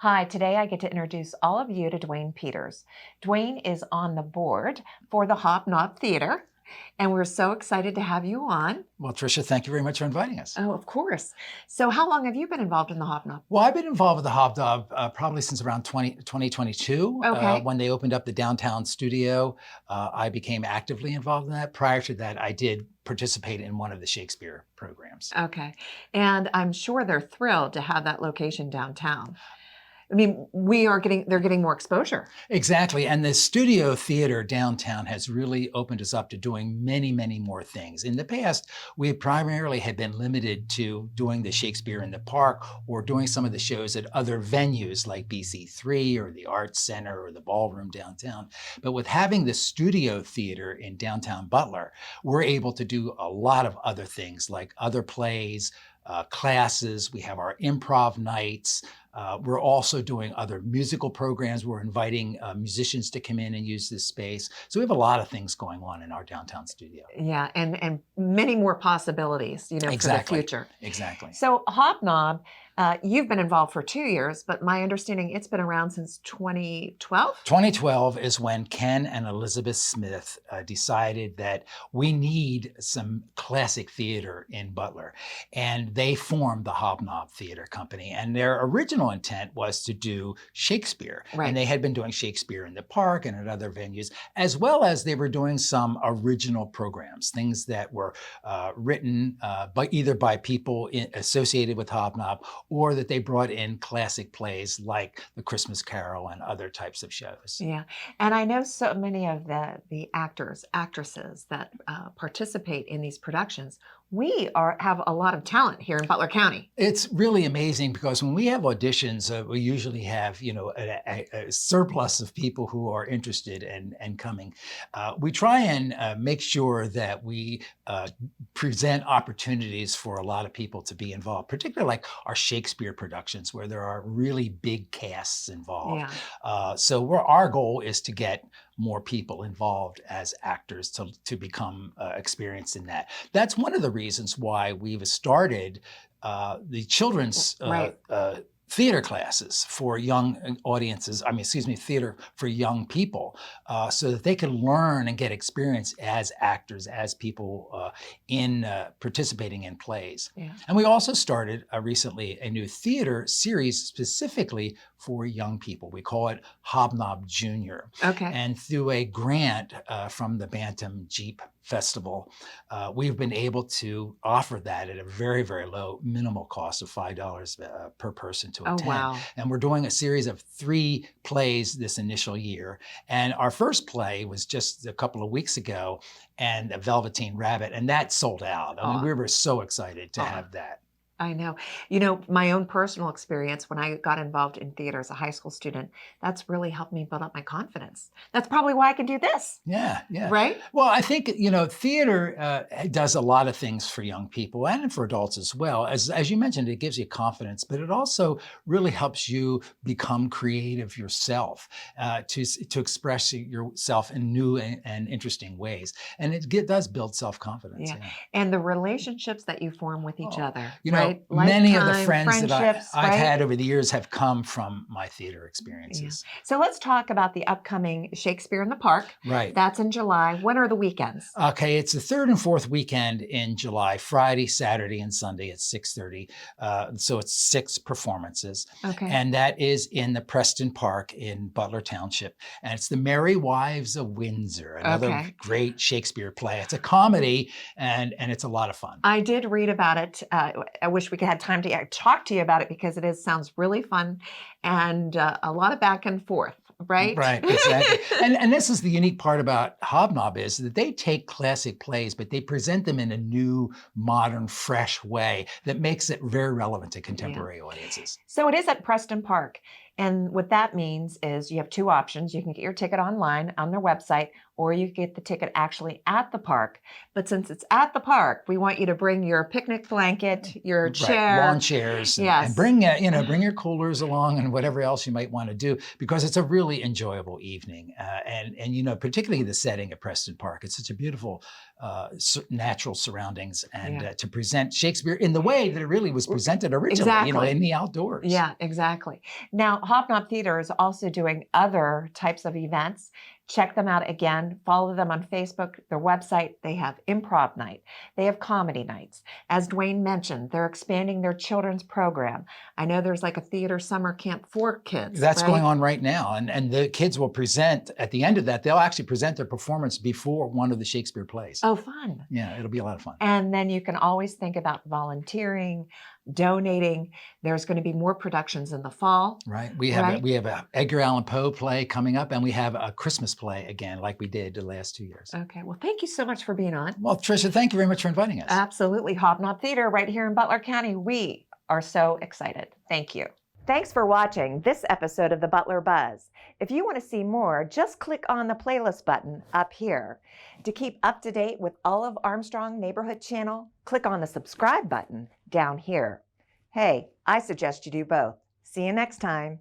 Hi, today I get to introduce all of you to Duane Peters. Duane is on the board for the Hobnob Theater, and we're so excited to have you on. Well, Tricia, thank you very much for inviting us. Oh, of course. So how long have you been involved in the Hobnob? Well, I've been involved with the Hobnob probably since around 2022, Okay. when they opened up the downtown studio. I became actively involved in that. Prior to that, I did participate in one of the Shakespeare programs. Okay. And I'm sure they're thrilled to have that location downtown. I mean, they're getting more exposure. Exactly. And the studio theater downtown has really opened us up to doing many, many more things. In the past, we primarily had been limited to doing the Shakespeare in the Park or doing some of the shows at other venues like BC3 or the Arts Center or the Ballroom downtown. But with having the studio theater in downtown Butler, we're able to do a lot of other things like other plays, classes. We have our improv nights. We're also doing other musical programs. We're inviting musicians to come in and use this space. So we have a lot of things going on in our downtown studio. Yeah, and many more possibilities, for the future. Exactly. So Hobnob, you've been involved for 2 years, but my understanding it's been around since 2012? 2012 is when Ken and Elizabeth Smith decided that we need some classic theater in Butler. And they formed the Hobnob Theater Company. And their original intent was to do Shakespeare. Right. And they had been doing Shakespeare in the Park and at other venues, as well as they were doing some original programs, things that were written either by people associated with Hobnob or that they brought in classic plays like The Christmas Carol and other types of shows. Yeah, and I know so many of the actors, actresses that participate in these productions. We have a lot of talent here in Butler County. It's really amazing because when we have auditions, we usually have a surplus of people who are interested and coming. We try and make sure that we present opportunities for a lot of people to be involved, particularly like our Shakespeare productions where there are really big casts involved. Yeah. So our goal is to get more people involved as actors to become experienced in that. That's one of the reasons why we've started the children's theater classes for young audiences, theater for young people, so that they can learn and get experience as actors, as people in participating in plays. Yeah. And we also started recently a new theater series specifically for young people. We call it Hobnob Junior. Okay. And through a grant from the Bantam Jeep Festival, we've been able to offer that at a very, very low minimal cost of $5 per person to attend. Oh, wow. And we're doing a series of 3 plays this initial year. And our first play was just a couple of weeks ago, and A Velveteen Rabbit, and that sold out. I mean, we were so excited to have that. I know. My own personal experience when I got involved in theater as a high school student, that's really helped me build up my confidence. That's probably why I can do this. Yeah, yeah. Right? Well, I think, theater does a lot of things for young people and for adults as well. As you mentioned, it gives you confidence, but it also really helps you become creative yourself, to express yourself in new and interesting ways. And it does build self-confidence. Yeah. And the relationships that you form with each other. Right? Many of the friends that I've had over the years have come from my theater experiences. Yeah. So let's talk about the upcoming Shakespeare in the Park. Right. That's in July. When are the weekends? Okay, it's the 3rd and 4th weekend in July, Friday, Saturday, and Sunday at 6:30. So it's 6 performances. Okay. And that is in the Preston Park in Butler Township. And it's The Merry Wives of Windsor, another great Shakespeare play. It's a comedy, and it's a lot of fun. I did read about it. I wish we could have time to talk to you about it because sounds really fun and a lot of back and forth, right? Right, exactly. and this is the unique part about Hobnob is that they take classic plays, but they present them in a new, modern, fresh way that makes it very relevant to contemporary audiences. So it is at Preston Park. And what that means is you have 2 options. You can get your ticket online on their website, or you can get the ticket actually at the park. But since it's at the park, we want you to bring your picnic blanket, your chair. Lawn chairs. And bring your coolers along and whatever else you might want to do, because it's a really enjoyable evening. And particularly the setting at Preston Park. It's such a beautiful natural surroundings, and to present Shakespeare in the way that it really was presented originally, in the outdoors. Yeah, exactly. Now, Hobnob Theater is also doing other types of events. Check them out again. Follow them on Facebook, their website. They have improv night. They have comedy nights. As Duane mentioned, they're expanding their children's program. I know there's like a theater summer camp for kids. That's right? going on right now. And the kids will present at the end of that. They'll actually present their performance before one of the Shakespeare plays. Oh, fun. Yeah, it'll be a lot of fun. And then you can always think about volunteering, donating. There's going to be more productions in the fall. Right. We have a Edgar Allan Poe play coming up, and we have a Christmas play again, like we did the last 2 years. Okay. Well, thank you so much for being on. Well, Tricia, thank you very much for inviting us. Absolutely. Hobnob Theater right here in Butler County. We are so excited. Thank you. Thanks for watching this episode of the Butler Buzz. If you want to see more, just click on the playlist button up here. To keep up to date with all of Armstrong Neighborhood Channel, click on the subscribe button down here. Hey, I suggest you do both. See you next time.